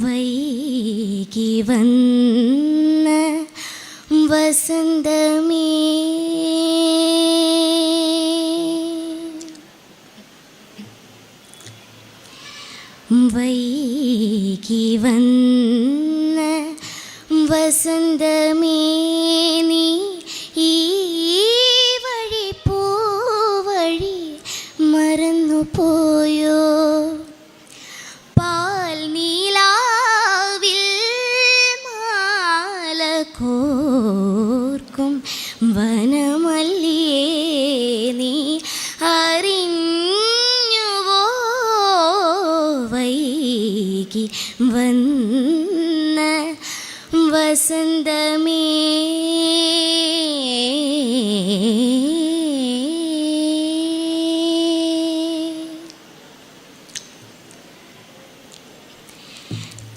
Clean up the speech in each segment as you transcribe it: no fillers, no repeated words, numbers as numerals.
വൈകി വന്ന വസന്തമേ വൈകി വന്ന വസന്തമേ നീ ഈ വഴി പൂവഴി മറന്നു പോയോ? കോർക്കും വനമല്ലിയേ നീ അറിഞ്ഞുവോ? വൈകി വന്ന വസന്തമേ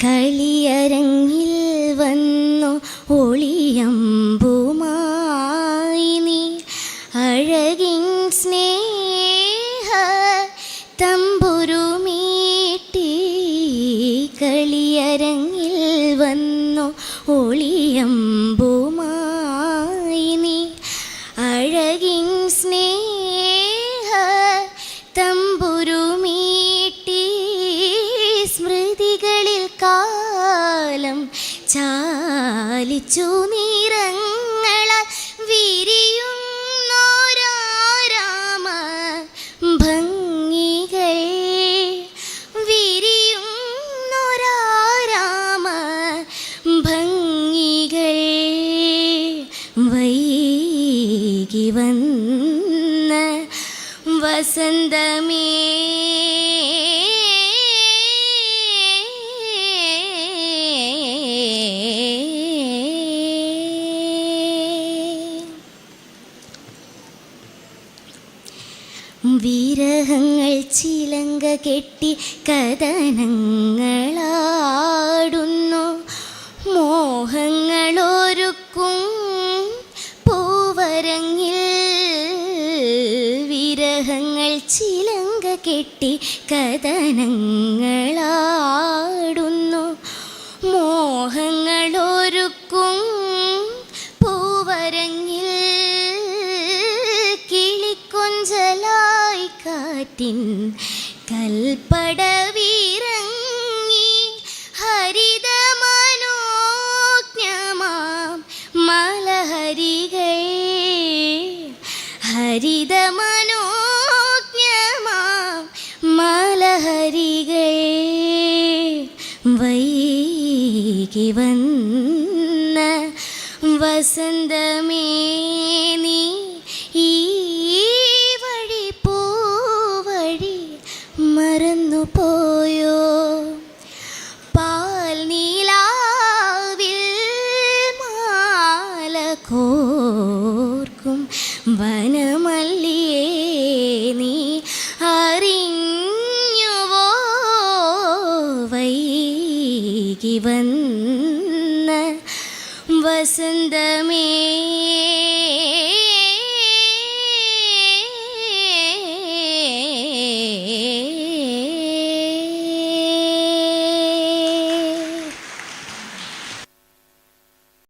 കളിയരങ്ങിൽ വന്നു ഒളിയമ്പുമായി നീ അഴകിൻ സ്നേഹ തമ്പുരുമീട്ടി. കളിയരങ്ങിൽ വന്നു ഒളിയമ്പുമായി നീ അഴകിൻ സ്നേഹ തമ്പുരുമീട്ടി. സ്മൃതികളിൽ കാലം ചാലിച്ചു നിറങ്ങളാൽ വിരിയുന്നോരാരാമ ഭംഗികൾ വിരിയുന്നോരാരാമ ഭംഗികൾ. വൈകി വന്ന വസന്തമേ വിരഹങ്ങൾ ചിലങ്ക കെട്ടി കഥനങ്ങളാടുന്നു. മോഹങ്ങളൊരുക്കും പൂവരങ്ങിൽ വിരഹങ്ങൾ ചിലങ്ക കെട്ടി കഥനങ്ങളാടുന്നു. മോഹങ്ങളൊരുക്കും പൂവരങ്ങിൽ കിളിക്കൊഞ്ചലായി കാറ്റിൻ കൽപ്പടവിറങ്ങി ഹരിത മനോജ്ഞമാം മലഹരികൾ ഹരിത മനോജ്ഞമാം മലഹരികൾ. വൈകി വന്ന വസന്തമേ നീ ഈ വഴി പൂവഴി മറന്നു പോയോ? പാൽ നീലാവിൽ മാല കോർക്കും വനമല്ലിയേ നീ അറിഞ്ഞുവോ? വൈകി വന്ന വസന്തമേ